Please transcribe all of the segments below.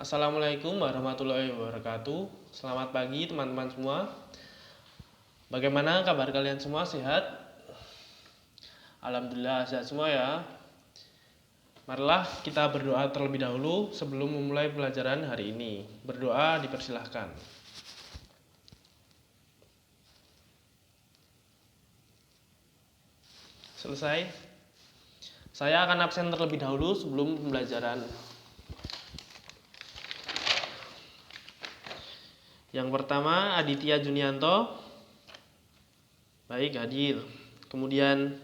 Assalamualaikum warahmatullahi wabarakatuh. Selamat pagi teman-teman semua. Bagaimana kabar kalian semua? Sehat? Alhamdulillah sehat semua ya. Marilah kita berdoa terlebih dahulu sebelum memulai pelajaran hari ini. Berdoa dipersilahkan. Selesai. Saya akan absen terlebih dahulu sebelum pembelajaran. Yang pertama Aditya Junianto. Baik, hadir. Kemudian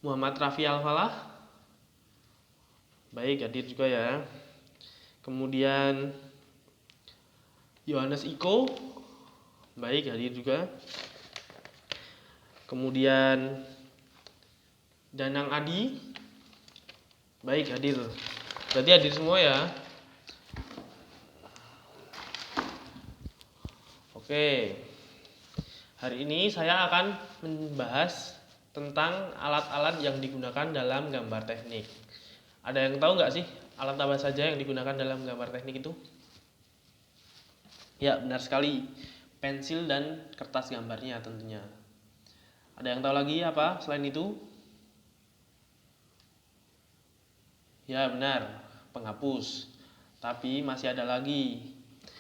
Muhammad Rafi Al-Falah. Baik, hadir juga ya. Kemudian Yohanes Iko. Baik, hadir juga. Kemudian Danang Adi. Baik, hadir. Berarti hadir semua ya. Oke. Hari ini saya akan membahas tentang alat-alat yang digunakan dalam gambar teknik. Ada yang tahu nggak sih alat apa saja yang digunakan dalam gambar teknik itu? Ya, benar sekali. Pensil dan kertas gambarnya tentunya. Ada yang tahu lagi apa selain itu? Ya, benar. Penghapus. Tapi masih ada lagi.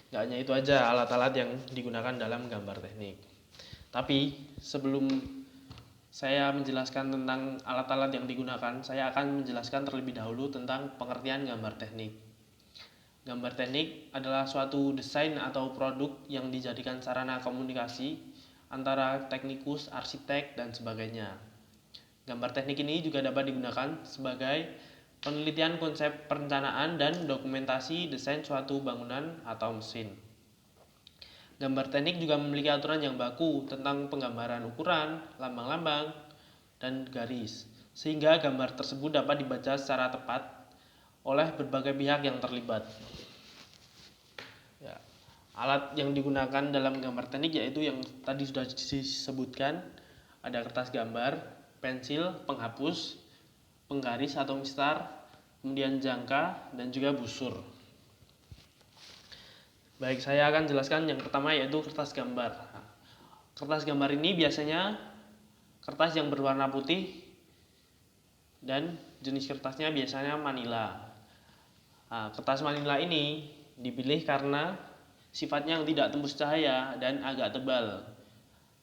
Nggak hanya itu aja alat-alat yang digunakan dalam gambar teknik. Tapi sebelum saya menjelaskan tentang alat-alat yang digunakan, saya akan menjelaskan terlebih dahulu tentang pengertian gambar teknik. Gambar teknik adalah suatu desain atau produk yang dijadikan sarana komunikasi antara teknikus, arsitek, dan sebagainya. Gambar teknik ini juga dapat digunakan sebagai penelitian konsep perencanaan dan dokumentasi desain suatu bangunan atau mesin. Gambar teknik juga memiliki aturan yang baku tentang penggambaran ukuran, lambang-lambang, dan garis, sehingga gambar tersebut dapat dibaca secara tepat oleh berbagai pihak yang terlibat. Ya, alat yang digunakan dalam gambar teknik yaitu yang tadi sudah disebutkan, ada kertas gambar, pensil, penghapus, penggaris atau mistar, kemudian jangka, dan juga busur. Baik, saya akan jelaskan yang pertama yaitu kertas gambar. Kertas gambar ini biasanya kertas yang berwarna putih dan jenis kertasnya biasanya manila. Kertas manila ini dipilih karena sifatnya yang tidak tembus cahaya dan agak tebal.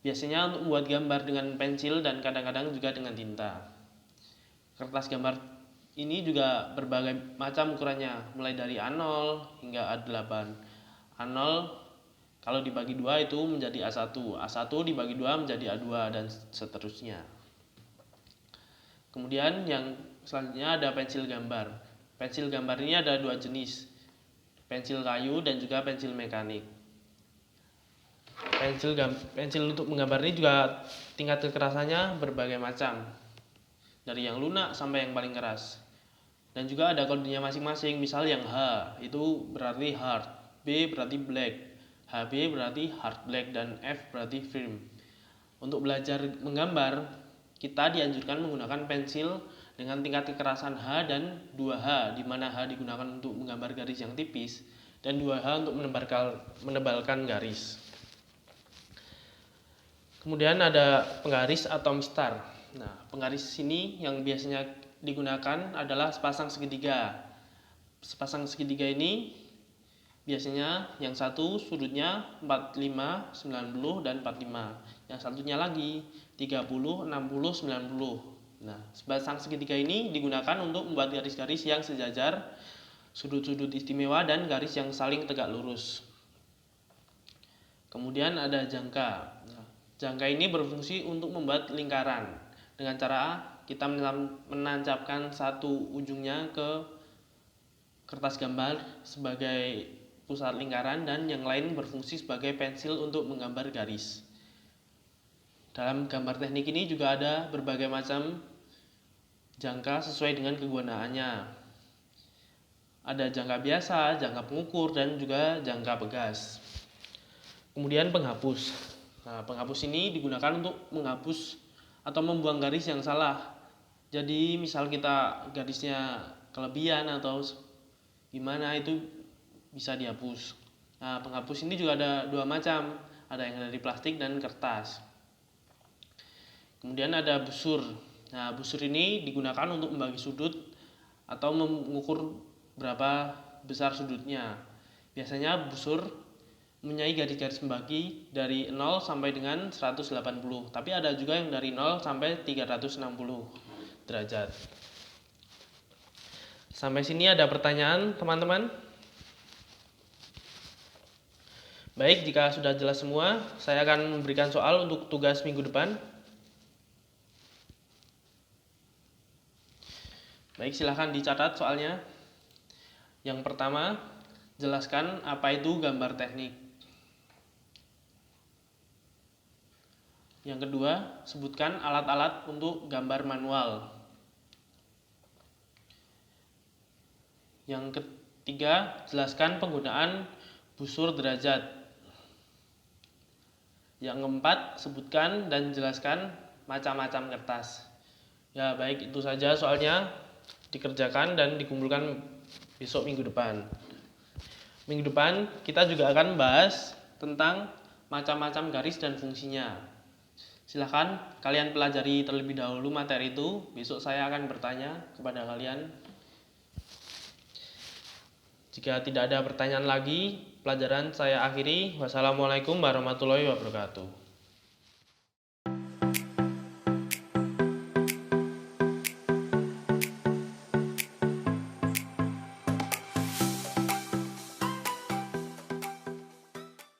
Biasanya untuk membuat gambar dengan pensil dan kadang-kadang juga dengan tinta. Kertas gambar ini juga berbagai macam ukurannya, mulai dari A0 hingga A8. A0 kalau dibagi 2 itu menjadi A1, A1 dibagi 2 menjadi A2, dan seterusnya. Kemudian yang selanjutnya ada pensil gambar. Pensil gambar ini ada 2 jenis, pensil kayu dan juga pensil mekanik. Pensil untuk menggambar ini juga tingkat kekerasannya berbagai macam, dari yang lunak sampai yang paling keras. Dan juga ada kodenya masing-masing. Misal yang H itu berarti hard, B berarti black, HB berarti hard black, dan F berarti firm. Untuk belajar menggambar, kita dianjurkan menggunakan pensil dengan tingkat kekerasan H dan 2H, di mana H digunakan untuk menggambar garis yang tipis dan 2H untuk menebalkan garis. Kemudian ada penggaris atau mistar. Nah, penggaris ini yang biasanya digunakan adalah sepasang segitiga. Sepasang segitiga ini biasanya yang satu sudutnya 45, 90, dan 45. Yang satunya lagi 30, 60, 90. Nah, sepasang segitiga ini digunakan untuk membuat garis-garis yang sejajar, sudut-sudut istimewa, dan garis yang saling tegak lurus. Kemudian ada jangka. Jangka ini berfungsi untuk membuat lingkaran dengan cara kita menancapkan satu ujungnya ke kertas gambar sebagai pusat lingkaran dan yang lain berfungsi sebagai pensil untuk menggambar garis. Dalam gambar teknik ini juga ada berbagai macam jangka sesuai dengan kegunaannya. Ada jangka biasa, jangka pengukur, dan juga jangka pegas. Kemudian penghapus. Nah, penghapus ini digunakan untuk menghapus atau membuang garis yang salah. Jadi misal kita garisnya kelebihan atau gimana, itu bisa dihapus. Nah, penghapus ini juga ada dua macam, ada yang dari plastik dan kertas. Kemudian ada busur. Nah, busur ini digunakan untuk membagi sudut atau mengukur berapa besar sudutnya. Biasanya busur mempunyai garis-garis pembagi dari 0 sampai dengan 180, tapi ada juga yang dari 0 sampai 360 derajat. Sampai sini ada pertanyaan, teman-teman? Baik, jika sudah jelas semua, saya akan memberikan soal untuk tugas minggu depan. Baik, silahkan dicatat soalnya. Yang pertama, jelaskan apa itu gambar teknik. Yang kedua, sebutkan alat-alat untuk gambar manual. Yang ketiga, jelaskan penggunaan busur derajat. Yang keempat, sebutkan dan jelaskan macam-macam kertas. Ya, baik, itu saja soalnya. Dikerjakan dan dikumpulkan besok minggu depan. Minggu depan kita juga akan membahas tentang macam-macam garis dan fungsinya. Silahkan kalian pelajari terlebih dahulu materi itu. Besok saya akan bertanya kepada kalian. Jika tidak ada pertanyaan lagi, pelajaran saya akhiri. Wassalamualaikum warahmatullahi wabarakatuh.